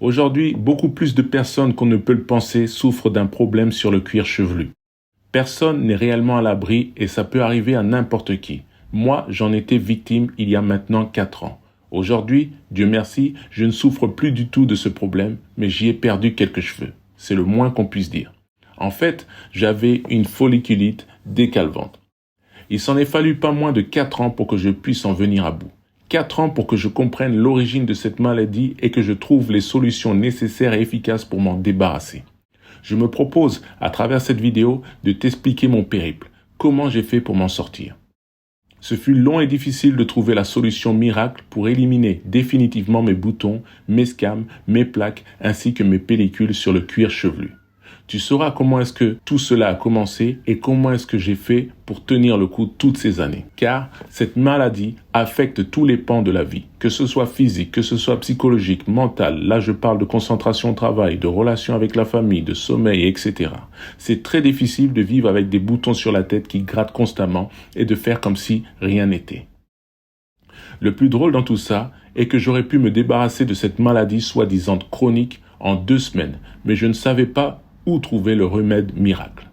Aujourd'hui, beaucoup plus de personnes qu'on ne peut le penser souffrent d'un problème sur le cuir chevelu. Personne n'est réellement à l'abri et ça peut arriver à n'importe qui. Moi, j'en étais victime il y a maintenant 4 ans. Aujourd'hui, Dieu merci, je ne souffre plus du tout de ce problème, mais j'y ai perdu quelques cheveux. C'est le moins qu'on puisse dire. En fait, j'avais une folliculite décalvante. Il s'en est fallu pas moins de 4 ans pour que je puisse en venir à bout. 4 ans pour que je comprenne l'origine de cette maladie et que je trouve les solutions nécessaires et efficaces pour m'en débarrasser. Je me propose, à travers cette vidéo, de t'expliquer mon périple, comment j'ai fait pour m'en sortir. Ce fut long et difficile de trouver la solution miracle pour éliminer définitivement mes boutons, mes scams, mes plaques ainsi que mes pellicules sur le cuir chevelu. Tu sauras comment est-ce que tout cela a commencé et comment est-ce que j'ai fait pour tenir le coup toutes ces années. Car cette maladie affecte tous les pans de la vie, que ce soit physique, que ce soit psychologique, mental. Là, je parle de concentration au travail, de relations avec la famille, de sommeil, etc. C'est très difficile de vivre avec des boutons sur la tête qui grattent constamment et de faire comme si rien n'était. Le plus drôle dans tout ça est que j'aurais pu me débarrasser de cette maladie soi-disant chronique en 2 semaines, mais je ne savais pas où trouver le remède miracle.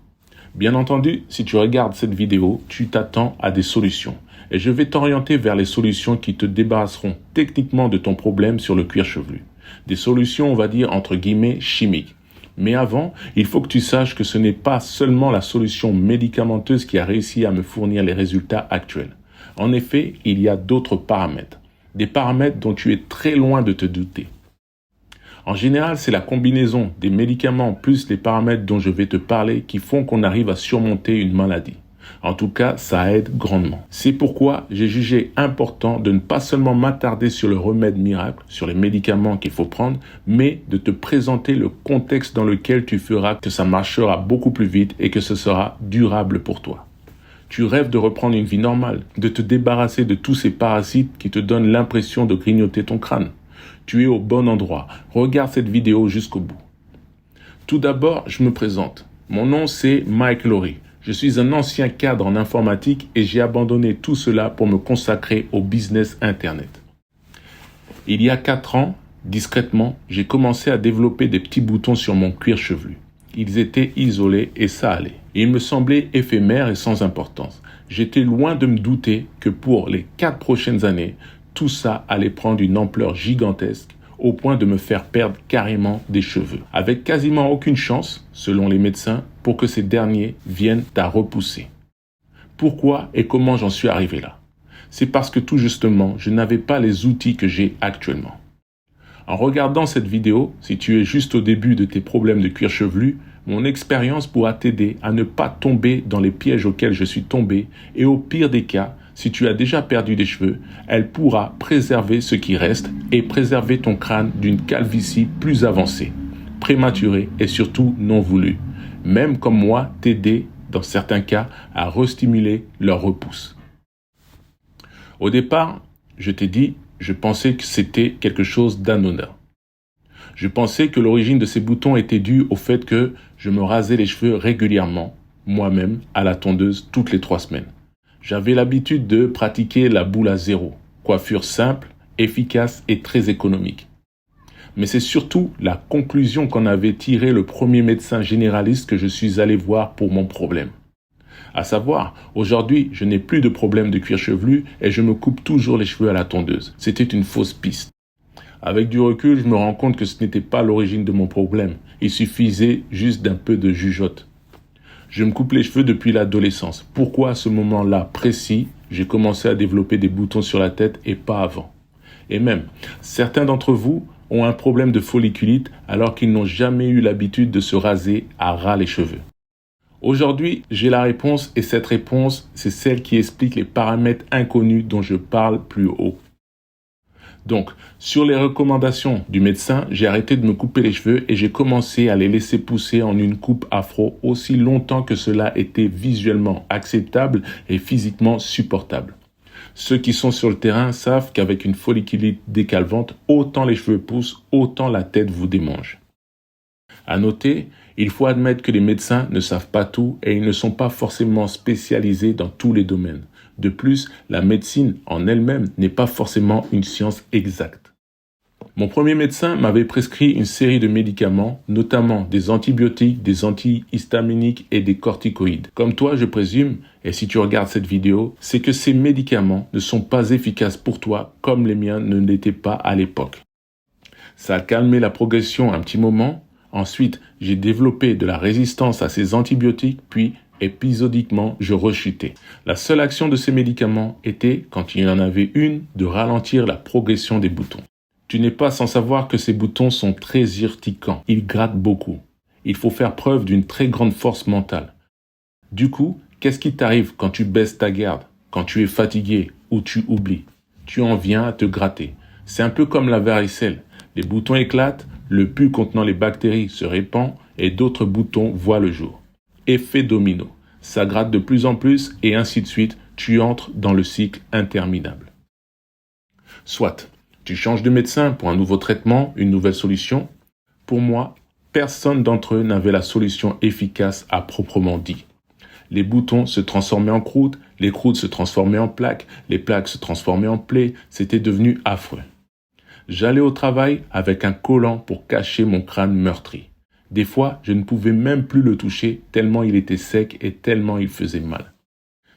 Bien entendu, si tu regardes cette vidéo, tu t'attends à des solutions. Et je vais t'orienter vers les solutions qui te débarrasseront techniquement de ton problème sur le cuir chevelu. Des solutions, on va dire, entre guillemets, chimiques. Mais avant, il faut que tu saches que ce n'est pas seulement la solution médicamenteuse qui a réussi à me fournir les résultats actuels. En effet, il y a d'autres paramètres. Des paramètres dont tu es très loin de te douter. En général, c'est la combinaison des médicaments plus les paramètres dont je vais te parler qui font qu'on arrive à surmonter une maladie. En tout cas, ça aide grandement. C'est pourquoi j'ai jugé important de ne pas seulement m'attarder sur le remède miracle, sur les médicaments qu'il faut prendre, mais de te présenter le contexte dans lequel tu feras que ça marchera beaucoup plus vite et que ce sera durable pour toi. Tu rêves de reprendre une vie normale, de te débarrasser de tous ces parasites qui te donnent l'impression de grignoter ton crâne. Tu es au bon endroit. Regarde cette vidéo jusqu'au bout. Tout d'abord, je me présente. Mon nom, c'est Mike Laurie. Je suis un ancien cadre en informatique et j'ai abandonné tout cela pour me consacrer au business Internet. Il y a 4 ans, discrètement, j'ai commencé à développer des petits boutons sur mon cuir chevelu. Ils étaient isolés et ça allait. Ils me semblaient éphémères et sans importance. J'étais loin de me douter que pour les 4 prochaines années, tout ça allait prendre une ampleur gigantesque au point de me faire perdre carrément des cheveux, avec quasiment aucune chance, selon les médecins, pour que ces derniers viennent à repousser. Pourquoi et comment j'en suis arrivé là? C'est parce que tout justement, je n'avais pas les outils que j'ai actuellement. En regardant cette vidéo, si tu es juste au début de tes problèmes de cuir chevelu, mon expérience pourra t'aider à ne pas tomber dans les pièges auxquels je suis tombé et au pire des cas, si tu as déjà perdu des cheveux, elle pourra préserver ce qui reste et préserver ton crâne d'une calvitie plus avancée, prématurée et surtout non voulue. Même comme moi, t'aider, dans certains cas, à restimuler leur repousse. Au départ, je t'ai dit, je pensais que c'était quelque chose d'anodin. Je pensais que l'origine de ces boutons était due au fait que je me rasais les cheveux régulièrement, moi-même, à la tondeuse toutes les 3 semaines. J'avais l'habitude de pratiquer la boule à zéro, coiffure simple, efficace et très économique. Mais c'est surtout la conclusion qu'en avait tirée le premier médecin généraliste que je suis allé voir pour mon problème. À savoir, aujourd'hui, je n'ai plus de problème de cuir chevelu et je me coupe toujours les cheveux à la tondeuse. C'était une fausse piste. Avec du recul, je me rends compte que ce n'était pas l'origine de mon problème. Il suffisait juste d'un peu de jugeote. Je me coupe les cheveux depuis l'adolescence. Pourquoi à ce moment-là précis, j'ai commencé à développer des boutons sur la tête et pas avant? Et même, certains d'entre vous ont un problème de folliculite alors qu'ils n'ont jamais eu l'habitude de se raser à ras les cheveux. Aujourd'hui, j'ai la réponse et cette réponse, c'est celle qui explique les paramètres inconnus dont je parle plus haut. Donc, sur les recommandations du médecin, j'ai arrêté de me couper les cheveux et j'ai commencé à les laisser pousser en une coupe afro aussi longtemps que cela était visuellement acceptable et physiquement supportable. Ceux qui sont sur le terrain savent qu'avec une folliculite décalvante, autant les cheveux poussent, autant la tête vous démange. À noter, il faut admettre que les médecins ne savent pas tout et ils ne sont pas forcément spécialisés dans tous les domaines. De plus, la médecine en elle-même n'est pas forcément une science exacte. Mon premier médecin m'avait prescrit une série de médicaments, notamment des antibiotiques, des antihistaminiques et des corticoïdes. Comme toi, je présume, et si tu regardes cette vidéo, c'est que ces médicaments ne sont pas efficaces pour toi comme les miens ne l'étaient pas à l'époque. Ça a calmé la progression un petit moment. Ensuite, j'ai développé de la résistance à ces antibiotiques, puis épisodiquement, je rechutais. La seule action de ces médicaments était, quand il y en avait une, de ralentir la progression des boutons. Tu n'es pas sans savoir que ces boutons sont très urticants. Ils grattent beaucoup. Il faut faire preuve d'une très grande force mentale. Du coup, qu'est-ce qui t'arrive quand tu baisses ta garde, quand tu es fatigué ou tu oublies? Tu en viens à te gratter. C'est un peu comme la varicelle. Les boutons éclatent, le pus contenant les bactéries se répand et d'autres boutons voient le jour. Effet domino. Ça gratte de plus en plus et ainsi de suite, tu entres dans le cycle interminable. Soit, tu changes de médecin pour un nouveau traitement, une nouvelle solution. Pour moi, personne d'entre eux n'avait la solution efficace à proprement dit. Les boutons se transformaient en croûtes, les croûtes se transformaient en plaques, les plaques se transformaient en plaies, c'était devenu affreux. J'allais au travail avec un collant pour cacher mon crâne meurtri. Des fois, je ne pouvais même plus le toucher tellement il était sec et tellement il faisait mal.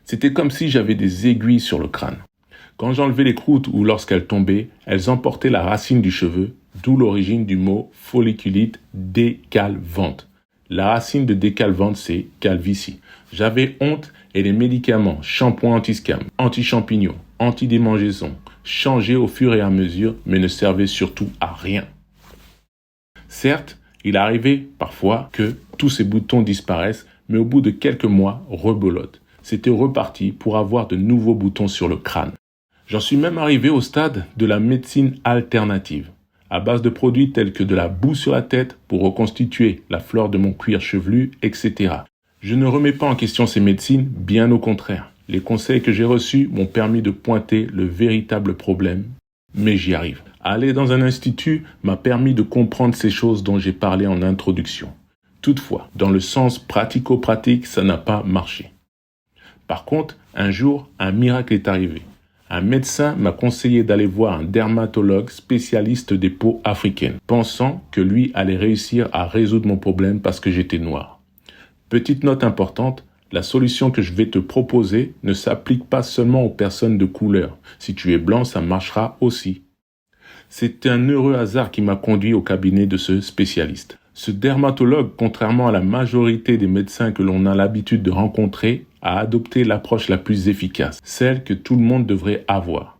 C'était comme si j'avais des aiguilles sur le crâne. Quand j'enlevais les croûtes ou lorsqu'elles tombaient, elles emportaient la racine du cheveu, d'où l'origine du mot folliculite décalvante. La racine de décalvante, c'est calvitie. J'avais honte et les médicaments, shampoing anti-scam, anti-champignons, anti-démangeaison, changeaient au fur et à mesure, mais ne servaient surtout à rien. Certes, il arrivait parfois que tous ces boutons disparaissent, mais au bout de quelques mois, rebelote. C'était reparti pour avoir de nouveaux boutons sur le crâne. J'en suis même arrivé au stade de la médecine alternative, à base de produits tels que de la boue sur la tête pour reconstituer la flore de mon cuir chevelu, etc. Je ne remets pas en question ces médecines, bien au contraire. Les conseils que j'ai reçus m'ont permis de pointer le véritable problème, mais j'y arrive. Aller dans un institut m'a permis de comprendre ces choses dont j'ai parlé en introduction. Toutefois, dans le sens pratico-pratique, ça n'a pas marché. Par contre, un jour, un miracle est arrivé. Un médecin m'a conseillé d'aller voir un dermatologue spécialiste des peaux africaines, pensant que lui allait réussir à résoudre mon problème parce que j'étais noir. Petite note importante, la solution que je vais te proposer ne s'applique pas seulement aux personnes de couleur. Si tu es blanc, ça marchera aussi. C'est un heureux hasard qui m'a conduit au cabinet de ce spécialiste. Ce dermatologue, contrairement à la majorité des médecins que l'on a l'habitude de rencontrer, a adopté l'approche la plus efficace, celle que tout le monde devrait avoir.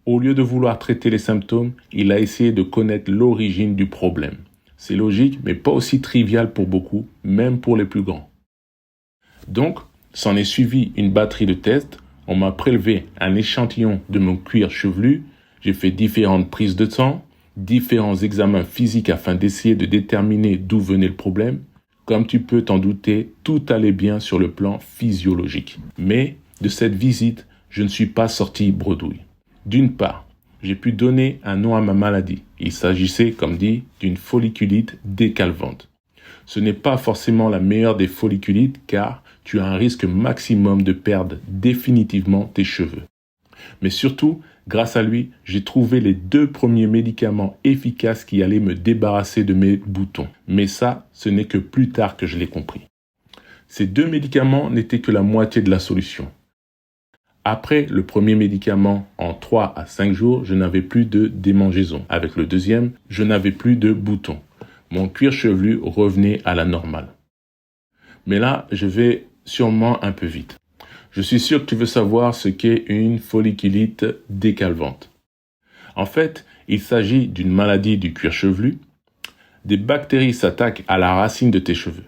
Au lieu de vouloir traiter les symptômes, il a essayé de connaître l'origine du problème. C'est logique, mais pas aussi trivial pour beaucoup, même pour les plus grands. Donc, s'en est suivi une batterie de tests. On m'a prélevé un échantillon de mon cuir chevelu. J'ai fait différentes prises de sang, différents examens physiques afin d'essayer de déterminer d'où venait le problème. Comme tu peux t'en douter, tout allait bien sur le plan physiologique. Mais de cette visite, je ne suis pas sorti bredouille. D'une part, j'ai pu donner un nom à ma maladie. Il s'agissait, comme dit, d'une folliculite décalvante. Ce n'est pas forcément la meilleure des folliculites car tu as un risque maximum de perdre définitivement tes cheveux. Mais surtout, grâce à lui, j'ai trouvé les 2 premiers médicaments efficaces qui allaient me débarrasser de mes boutons. Mais ça, ce n'est que plus tard que je l'ai compris. Ces 2 médicaments n'étaient que la moitié de la solution. Après le premier médicament, en 3 à 5 jours, je n'avais plus de démangeaison. Avec le deuxième, je n'avais plus de boutons. Mon cuir chevelu revenait à la normale. Mais là, je vais sûrement un peu vite. Je suis sûr que tu veux savoir ce qu'est une folliculite décalvante. En fait, il s'agit d'une maladie du cuir chevelu. Des bactéries s'attaquent à la racine de tes cheveux.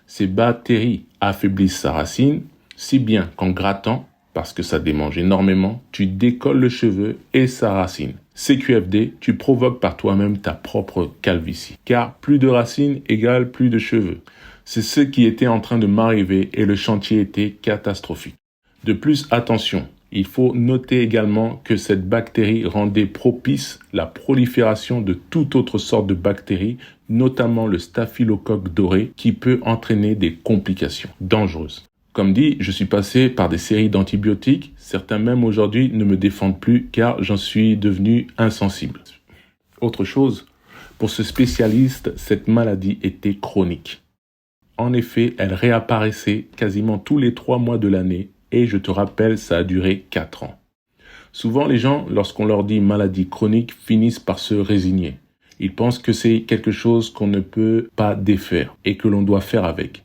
Ces bactéries affaiblissent sa racine, si bien qu'en grattant, parce que ça démange énormément, tu décolles le cheveu et sa racine. CQFD, tu provoques par toi-même ta propre calvitie. Car plus de racines égale plus de cheveux. C'est ce qui était en train de m'arriver et le chantier était catastrophique. De plus, attention, il faut noter également que cette bactérie rendait propice la prolifération de toute autre sorte de bactéries, notamment le staphylocoque doré, qui peut entraîner des complications dangereuses. Comme dit, je suis passé par des séries d'antibiotiques. Certains même aujourd'hui ne me défendent plus car j'en suis devenu insensible. Autre chose, pour ce spécialiste, cette maladie était chronique. En effet, elle réapparaissait quasiment tous les 3 mois de l'année et je te rappelle, ça a duré 4 ans. Souvent, les gens, lorsqu'on leur dit maladie chronique, finissent par se résigner. Ils pensent que c'est quelque chose qu'on ne peut pas défaire et que l'on doit faire avec.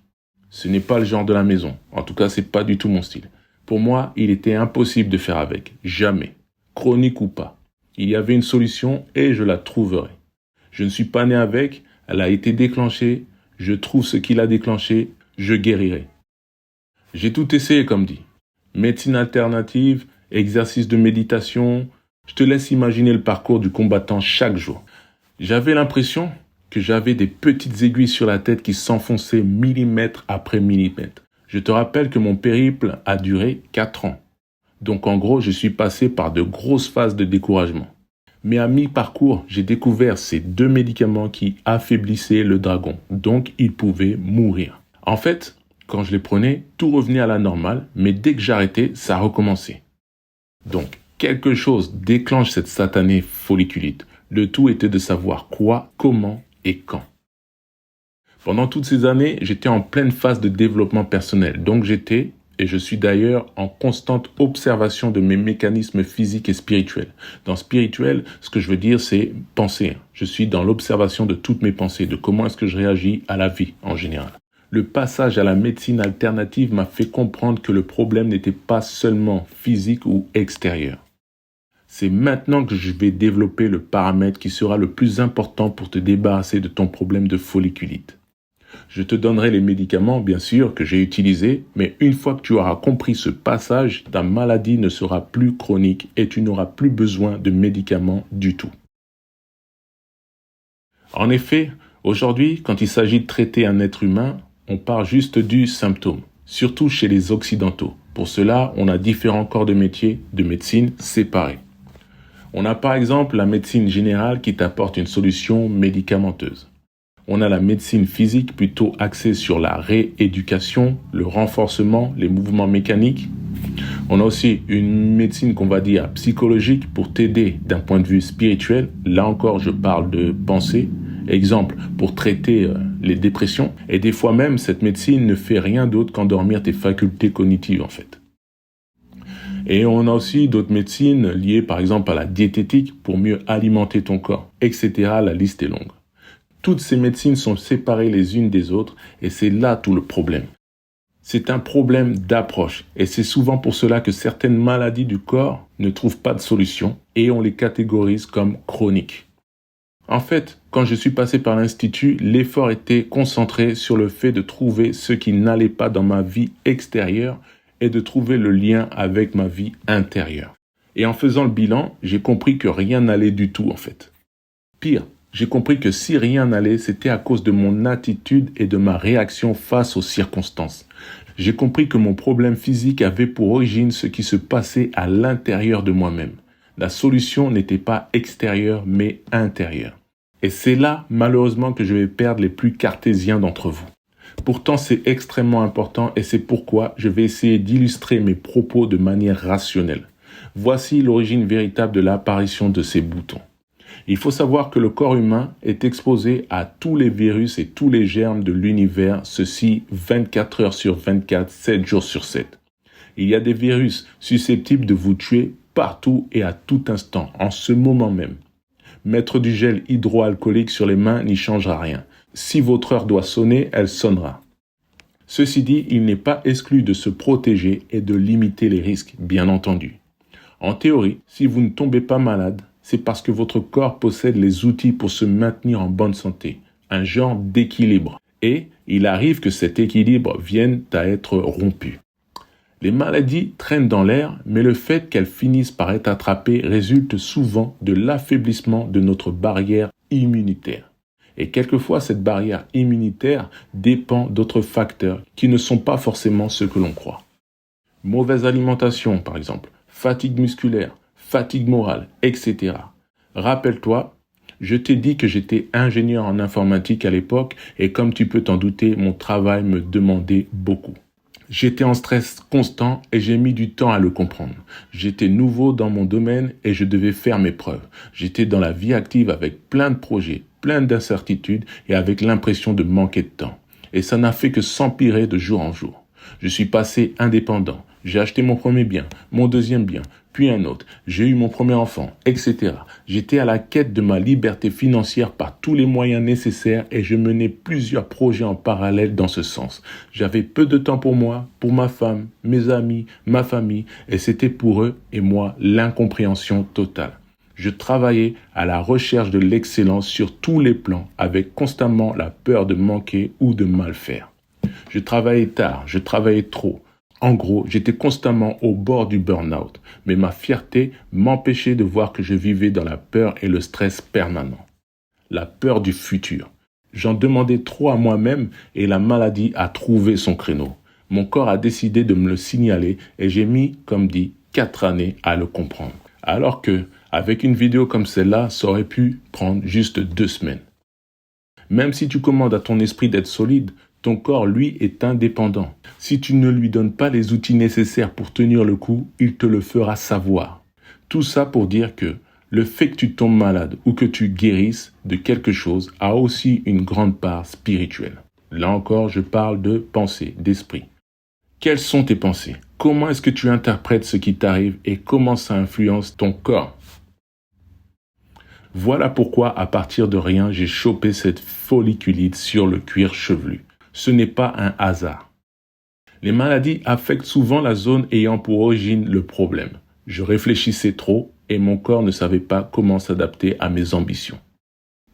Ce n'est pas le genre de la maison. En tout cas, c'est pas du tout mon style. Pour moi, il était impossible de faire avec. Jamais. Chronique ou pas. Il y avait une solution et je la trouverai. Je ne suis pas né avec, elle a été déclenchée, je trouve ce qui l'a déclenché, je guérirai. J'ai tout essayé comme dit. Médecine alternative, exercice de méditation, je te laisse imaginer le parcours du combattant chaque jour. J'avais l'impression que j'avais des petites aiguilles sur la tête qui s'enfonçaient millimètre après millimètre. Je te rappelle que mon périple a duré 4 ans. Donc en gros, je suis passé par de grosses phases de découragement. Mais à mi-parcours, j'ai découvert ces 2 médicaments qui affaiblissaient le dragon. Donc il pouvait mourir. En fait, quand je les prenais, tout revenait à la normale, mais dès que j'arrêtais, ça recommençait. Donc, quelque chose déclenche cette satanée folliculite. Le tout était de savoir quoi, comment et quand. Pendant toutes ces années, j'étais en pleine phase de développement personnel. Donc j'étais, et je suis d'ailleurs, en constante observation de mes mécanismes physiques et spirituels. Dans spirituel, ce que je veux dire, c'est penser. Je suis dans l'observation de toutes mes pensées, de comment est-ce que je réagis à la vie en général. Le passage à la médecine alternative m'a fait comprendre que le problème n'était pas seulement physique ou extérieur. C'est maintenant que je vais développer le paramètre qui sera le plus important pour te débarrasser de ton problème de folliculite. Je te donnerai les médicaments, bien sûr, que j'ai utilisés, mais une fois que tu auras compris ce passage, ta maladie ne sera plus chronique et tu n'auras plus besoin de médicaments du tout. En effet, aujourd'hui, quand il s'agit de traiter un être humain, on part juste du symptôme, surtout chez les Occidentaux. Pour cela, on a différents corps de métier, de médecine séparés. On a par exemple la médecine générale qui t'apporte une solution médicamenteuse. On a la médecine physique plutôt axée sur la rééducation, le renforcement, les mouvements mécaniques. On a aussi une médecine qu'on va dire psychologique pour t'aider d'un point de vue spirituel. Là encore, je parle de pensée. Exemple, pour traiter les dépressions. Et des fois même, cette médecine ne fait rien d'autre qu'endormir tes facultés cognitives en fait. Et on a aussi d'autres médecines liées par exemple à la diététique pour mieux alimenter ton corps, etc. La liste est longue. Toutes ces médecines sont séparées les unes des autres et c'est là tout le problème. C'est un problème d'approche et c'est souvent pour cela que certaines maladies du corps ne trouvent pas de solution et on les catégorise comme chroniques. En fait, quand je suis passé par l'Institut, l'effort était concentré sur le fait de trouver ce qui n'allait pas dans ma vie extérieure et de trouver le lien avec ma vie intérieure. Et en faisant le bilan, j'ai compris que rien n'allait du tout en fait. Pire, j'ai compris que si rien n'allait, c'était à cause de mon attitude et de ma réaction face aux circonstances. J'ai compris que mon problème physique avait pour origine ce qui se passait à l'intérieur de moi-même. La solution n'était pas extérieure, mais intérieure. Et c'est là, malheureusement, que je vais perdre les plus cartésiens d'entre vous. Pourtant, c'est extrêmement important et c'est pourquoi je vais essayer d'illustrer mes propos de manière rationnelle. Voici l'origine véritable de l'apparition de ces boutons. Il faut savoir que le corps humain est exposé à tous les virus et tous les germes de l'univers, ceci 24 heures sur 24, 7 jours sur 7. Il y a des virus susceptibles de vous tuer partout et à tout instant, en ce moment même. Mettre du gel hydroalcoolique sur les mains n'y changera rien. Si votre heure doit sonner, elle sonnera. Ceci dit, il n'est pas exclu de se protéger et de limiter les risques, bien entendu. En théorie, si vous ne tombez pas malade, c'est parce que votre corps possède les outils pour se maintenir en bonne santé, un genre d'équilibre. Et il arrive que cet équilibre vienne à être rompu. Les maladies traînent dans l'air, mais le fait qu'elles finissent par être attrapées résulte souvent de l'affaiblissement de notre barrière immunitaire. Et quelquefois, cette barrière immunitaire dépend d'autres facteurs qui ne sont pas forcément ceux que l'on croit. Mauvaise alimentation, par exemple, fatigue musculaire, fatigue morale, etc. Rappelle-toi, je t'ai dit que j'étais ingénieur en informatique à l'époque et comme tu peux t'en douter, mon travail me demandait beaucoup. J'étais en stress constant et j'ai mis du temps à le comprendre. J'étais nouveau dans mon domaine et je devais faire mes preuves. J'étais dans la vie active avec plein de projets, plein d'incertitudes et avec l'impression de manquer de temps. Et ça n'a fait que s'empirer de jour en jour. Je suis passé indépendant. J'ai acheté mon premier bien, mon deuxième bien, puis un autre. J'ai eu mon premier enfant, etc. J'étais à la quête de ma liberté financière par tous les moyens nécessaires et je menais plusieurs projets en parallèle dans ce sens. J'avais peu de temps pour moi, pour ma femme, mes amis, ma famille, et c'était pour eux et moi l'incompréhension totale. Je travaillais à la recherche de l'excellence sur tous les plans, avec constamment la peur de manquer ou de mal faire. Je travaillais tard, je travaillais trop. En gros, j'étais constamment au bord du burn-out, mais ma fierté m'empêchait de voir que je vivais dans la peur et le stress permanent. La peur du futur. J'en demandais trop à moi-même et la maladie a trouvé son créneau. Mon corps a décidé de me le signaler et j'ai mis, comme dit, 4 années à le comprendre. Alors que, avec une vidéo comme celle-là, ça aurait pu prendre juste 2 semaines. Même si tu commandes à ton esprit d'être solide, ton corps, lui, est indépendant. Si tu ne lui donnes pas les outils nécessaires pour tenir le coup, il te le fera savoir. Tout ça pour dire que le fait que tu tombes malade ou que tu guérisses de quelque chose a aussi une grande part spirituelle. Là encore, je parle de pensée, d'esprit. Quelles sont tes pensées? Comment est-ce que tu interprètes ce qui t'arrive et comment ça influence ton corps? Voilà pourquoi, à partir de rien, j'ai chopé cette folliculite sur le cuir chevelu. Ce n'est pas un hasard. Les maladies affectent souvent la zone ayant pour origine le problème. Je réfléchissais trop et mon corps ne savait pas comment s'adapter à mes ambitions.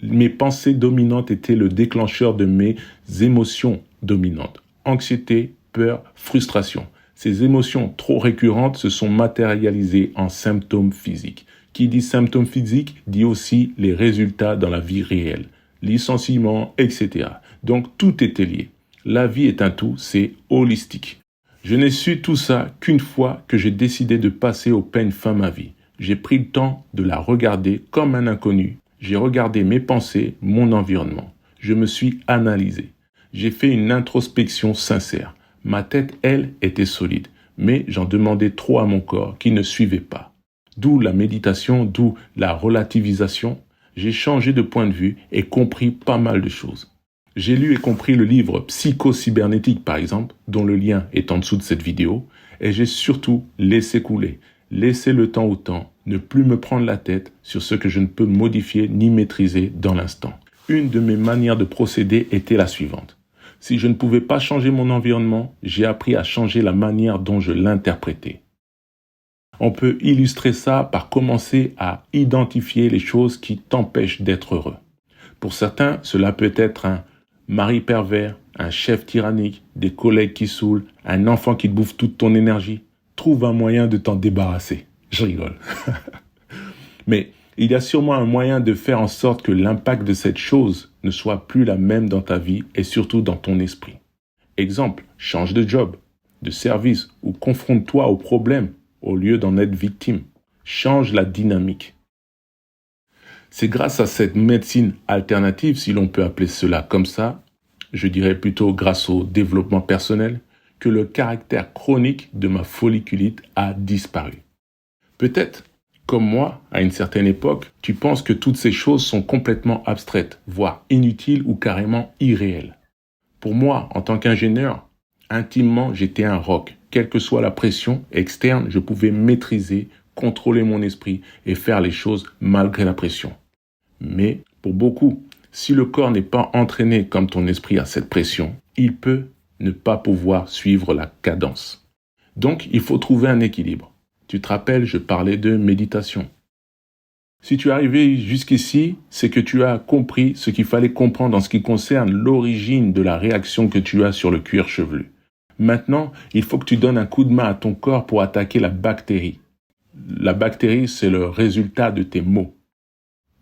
Mes pensées dominantes étaient le déclencheur de mes émotions dominantes. Anxiété, peur, frustration. Ces émotions trop récurrentes se sont matérialisées en symptômes physiques. Qui dit symptômes physiques dit aussi les résultats dans la vie réelle. Licenciement, etc. Donc tout était lié. La vie est un tout, c'est holistique. Je n'ai su tout ça qu'une fois que j'ai décidé de passer au peigne fin ma vie. J'ai pris le temps de la regarder comme un inconnu. J'ai regardé mes pensées, mon environnement. Je me suis analysé. J'ai fait une introspection sincère. Ma tête, elle, était solide, mais j'en demandais trop à mon corps qui ne suivait pas. D'où la méditation, d'où la relativisation. J'ai changé de point de vue et compris pas mal de choses. J'ai lu et compris le livre Psycho-cybernétique, par exemple, dont le lien est en dessous de cette vidéo, et j'ai surtout laissé couler, laissé le temps au temps, ne plus me prendre la tête sur ce que je ne peux modifier ni maîtriser dans l'instant. Une de mes manières de procéder était la suivante. Si je ne pouvais pas changer mon environnement, j'ai appris à changer la manière dont je l'interprétais. On peut illustrer ça par commencer à identifier les choses qui t'empêchent d'être heureux. Pour certains, cela peut être un mari pervers, un chef tyrannique, des collègues qui saoulent, un enfant qui te bouffe toute ton énergie. Trouve un moyen de t'en débarrasser. Je rigole. Mais il y a sûrement un moyen de faire en sorte que l'impact de cette chose ne soit plus la même dans ta vie et surtout dans ton esprit. Exemple, change de job, de service ou confronte-toi au problème au lieu d'en être victime. Change la dynamique. C'est grâce à cette médecine alternative, si l'on peut appeler cela comme ça, je dirais plutôt grâce au développement personnel, que le caractère chronique de ma folliculite a disparu. Peut-être, comme moi, à une certaine époque, tu penses que toutes ces choses sont complètement abstraites, voire inutiles ou carrément irréelles. Pour moi, en tant qu'ingénieur, intimement, j'étais un roc. Quelle que soit la pression externe, je pouvais maîtriser, contrôler mon esprit et faire les choses malgré la pression. Mais pour beaucoup, si le corps n'est pas entraîné comme ton esprit à cette pression, il peut ne pas pouvoir suivre la cadence. Donc, il faut trouver un équilibre. Tu te rappelles, je parlais de méditation. Si tu es arrivé jusqu'ici, c'est que tu as compris ce qu'il fallait comprendre en ce qui concerne l'origine de la réaction que tu as sur le cuir chevelu. Maintenant, il faut que tu donnes un coup de main à ton corps pour attaquer la bactérie. La bactérie, c'est le résultat de tes mots.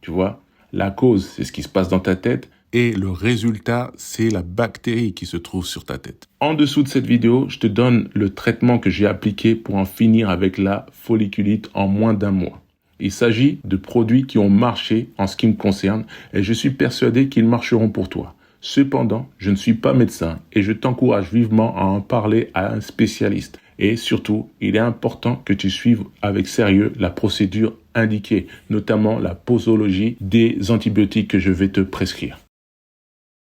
Tu vois, la cause, c'est ce qui se passe dans ta tête et le résultat, c'est la bactérie qui se trouve sur ta tête. En dessous de cette vidéo, je te donne le traitement que j'ai appliqué pour en finir avec la folliculite en moins d'1 mois. Il s'agit de produits qui ont marché en ce qui me concerne et je suis persuadé qu'ils marcheront pour toi. Cependant, je ne suis pas médecin et je t'encourage vivement à en parler à un spécialiste. Et surtout, il est important que tu suives avec sérieux la procédure indiquée, notamment la posologie des antibiotiques que je vais te prescrire.